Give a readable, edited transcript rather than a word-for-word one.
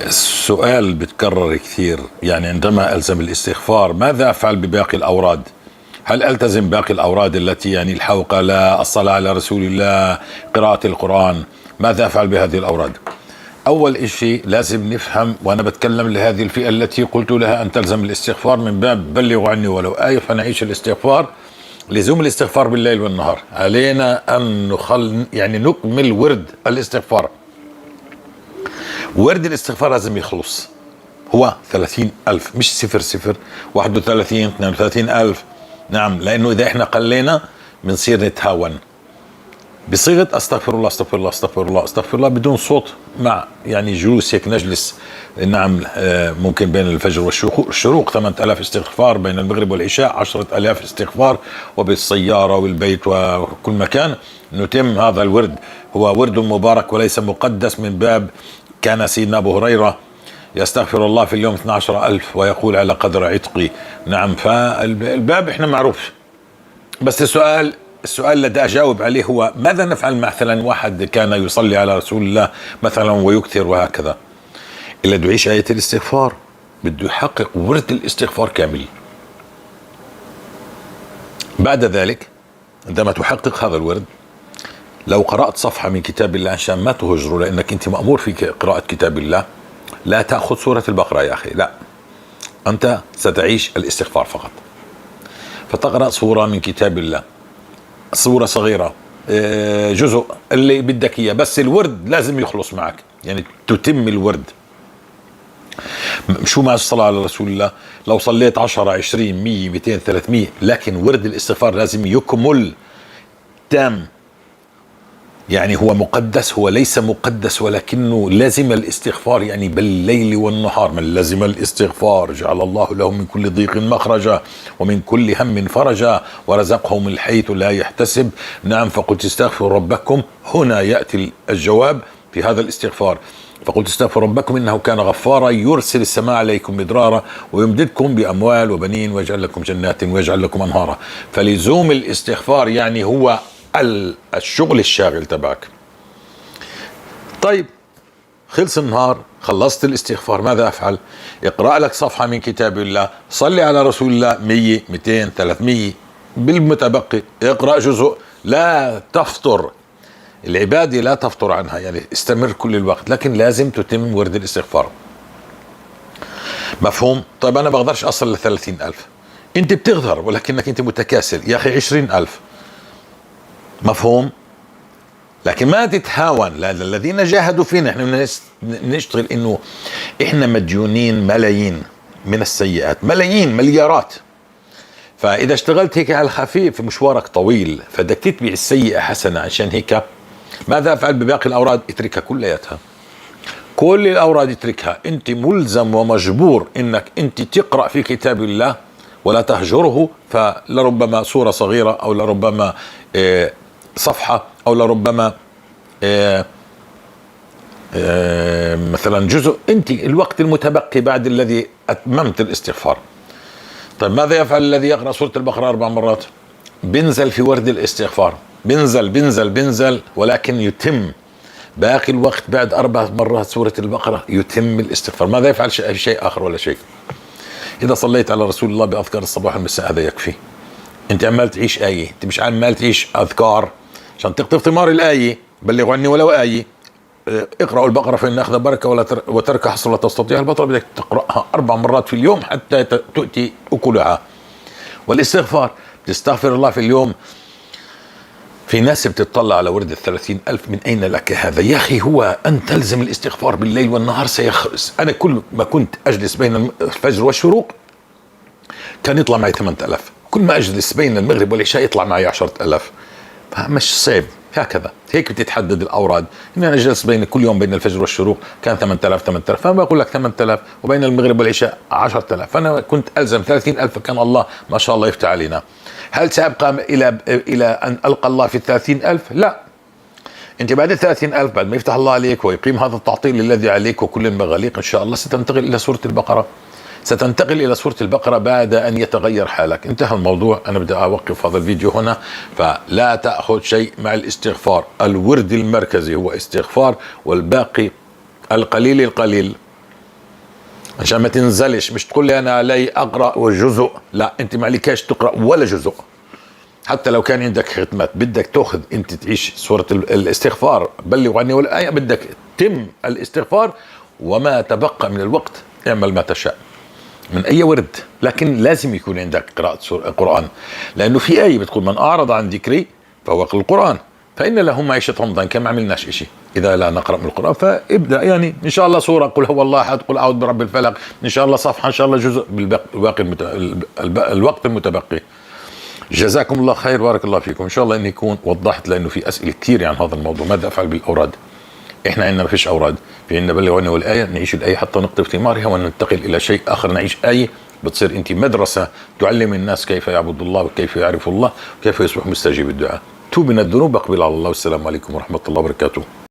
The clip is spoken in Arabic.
السؤال بتكرر كثير، يعني عندما ألزم الاستغفار ماذا أفعل بباقي الأوراد؟ هل ألتزم باقي الأوراد التي يعني الحوقلة، الصلاة على رسول الله، قراءة القرآن؟ ماذا أفعل بهذه الأوراد؟ أول إشي لازم نفهم، وأنا بتكلم لهذه الفئة التي قلت لها أن تلزم الاستغفار من باب بلغوا عني ولو آية، فنعيش الاستغفار. لزوم الاستغفار بالليل والنهار، علينا أن نكمل ورد الاستغفار. ورد الاستغفار لازم يخلص، هو 30,000 مش 00 31 32,000. نعم، لأنه إذا إحنا قلينا بنصير نتهاون بصيغة استغفر الله استغفر الله استغفر الله استغفر الله بدون صوت، مع يعني جلوس هيك نجلس. نعم، ممكن بين الفجر والشروق 8,000 استغفار، بين المغرب والعشاء 10,000 استغفار، وبالسيارة والبيت وكل مكان نتم هذا الورد. هو ورد مبارك وليس مقدس، من باب كان سيدنا أبو هريرة يستغفر الله في اليوم 12,000 ويقول على قدر عتقي. نعم، فالباب احنا معروف. بس السؤال الذي أجاوب عليه هو ماذا نفعل مثلا واحد كان يصلي على رسول الله مثلا ويكثر وهكذا؟ إلا بده يعيش آية الاستغفار، بده يحقق ورد الاستغفار كامل. بعد ذلك عندما تحقق هذا الورد، لو قرأت صفحة من كتاب الله عشان ما تهجروا، لأنك أنت مأمور في قراءة كتاب الله، لا تأخذ سورة البقرة يا أخي، لا، أنت ستعيش الاستغفار فقط. فتقرأ سورة من كتاب الله، صورة صغيرة، جزء اللي بدك إياه، بس الورد لازم يخلص معك، يعني تتم الورد. شو مع الصلاة على رسول الله؟ لو صليت 10 20 100 200 300، لكن ورد الاستغفار لازم يكمل تام. يعني هو مقدس، هو ليس مقدس، ولكنه لازم الاستغفار، يعني بالليل والنهار. من لازم الاستغفار جعل الله له من كل ضيق مخرجا ومن كل هم فرجا ورزقه من حيث لا يحتسب. نعم، فقلت استغفروا ربكم، هنا يأتي الجواب في هذا الاستغفار. فقلت استغفروا ربكم إنه كان غفارا يرسل السماء عليكم مدرارا ويمددكم بأموال وبنين ويجعل لكم جنات ويجعل لكم أنهارا. فلزوم الاستغفار يعني هو الشغل الشاغل تبعك. طيب، خلص النهار، خلصت الاستغفار، ماذا أفعل؟ اقرأ لك صفحة من كتاب الله، صلي على رسول الله 100 200 300، بالمتبقي اقرأ جزء. لا تفطر العبادة، لا تفطر عنها، يعني استمر كل الوقت، لكن لازم تتم ورد الاستغفار. مفهوم؟ طيب أنا بقدرش أصل ل30,000، أنت بتقدر ولكنك أنت متكاسل. يا أخي 20,000، مفهوم؟ لكن ما تتهاون. لا، الذين جاهدوا فينا احنا نشتغل، انه احنا مديونين ملايين من السيئات، ملايين مليارات. فاذا اشتغلت هيك على الخفيف مشوارك طويل، فبدك تتبع السيئة حسنة. عشان هيك ماذا افعل بباقي الاوراد؟ اتركها كلياتها، كل الاوراد اتركها. انت ملزم ومجبور انك انت تقرأ في كتاب الله ولا تهجره. فلربما سورة صغيرة، او لربما صفحة، أو لربما مثلا جزء، أنت الوقت المتبقي بعد الذي أتممت الاستغفار. طيب ماذا يفعل الذي يقرأ سورة البقرة 4 مرات؟ بنزل في ورد الاستغفار، بنزل بنزل بنزل، ولكن يتم باقي الوقت بعد 4 مرات سورة البقرة يتم الاستغفار. ماذا يفعل؟ شيء آخر ولا شيء. إذا صليت على رسول الله بأذكار الصباح والمساء هذا يكفي. أنت عمال تعيش آية، أنت مش عمال تعيش أذكار عشان تقطف ثمار الآية. بلغوا عني ولو آية. اقرأوا البقرة فإن أخذ بركة وترك حصر لا تستطيع البطل. بدك تقرأها 4 مرات في اليوم حتى تؤتي أكلها. والاستغفار تستغفر الله في اليوم. في ناس بتطلع على ورد 30,000، من أين لك هذا يا أخي؟ هو أن تلزم الاستغفار بالليل والنهار سيخلص. أنا كل ما كنت أجلس بين الفجر والشروق كان يطلع معي 8,000، كل ما أجلس بين المغرب والعشاء يطلع معي 10,000. مش صعب هكذا. هيك بتتحدد الأوراد. إن أنا جلس بين كل يوم بين الفجر والشروق كان 8,000 8,000، فأنا بقول لك 8,000، وبين المغرب والعشاء 10,000، فأنا كنت ألزم 30,000، كان الله ما شاء الله يفتح علينا. هل سأبقى إلى أن ألقى الله في 30,000؟ لا. أنت بعد 30,000، بعد ما يفتح الله عليك ويقيم هذا التعطيل الذي عليك وكل المغاليق، إن شاء الله ستنتقل إلى سورة البقرة. ستنتقل إلى سورة البقرة بعد أن يتغير حالك. انتهى الموضوع. أنا بدي أوقف هذا الفيديو هنا. فلا تأخذ شيء مع الاستغفار. الورد المركزي هو استغفار، والباقي القليل القليل عشان ما تنزلش، مش تقول لي انا علي اقرا وجزء، لا انت ما عليكاش تقرا ولا جزء. حتى لو كان عندك ختمات بدك تاخذ انت تعيش سوره الاستغفار، بلغ عني والايه، بدك تم الاستغفار وما تبقى من الوقت اعمل ما تشاء من اي ورد، لكن لازم يكون عندك قراءة قرآن، لانه في آية بتقول من اعرض عن ذكري فهو القرآن فإن له معيشة ضنكا. ما عملناش إشي إذا لا نقرأ من القرآن، فابدأ يعني إن شاء الله سورة قل هو الله أحد، قل أعوذ برب الفلق، إن شاء الله صفحة، إن شاء الله جزء بالباقي الوقت المتبقي. جزاكم الله خير، بارك الله فيكم. إن شاء الله إني يكون وضحت، لأنه في أسئلة كثير عن هذا الموضوع. ماذا أفعل بالأوراد؟ إحنا عندنا ما فيش أوراد، في عندنا بلغ عني والآية، نعيش الآية حتى نقطف ثمارها وننتقل إلى شيء آخر، نعيش آية بتصير أنت مدرسة تعلم الناس كيف يعبد الله وكيف يعرف الله وكيف يصبح مستجيب الدعاء. توب من الذنوب، اقبل على الله، والسلام عليكم ورحمة الله وبركاته.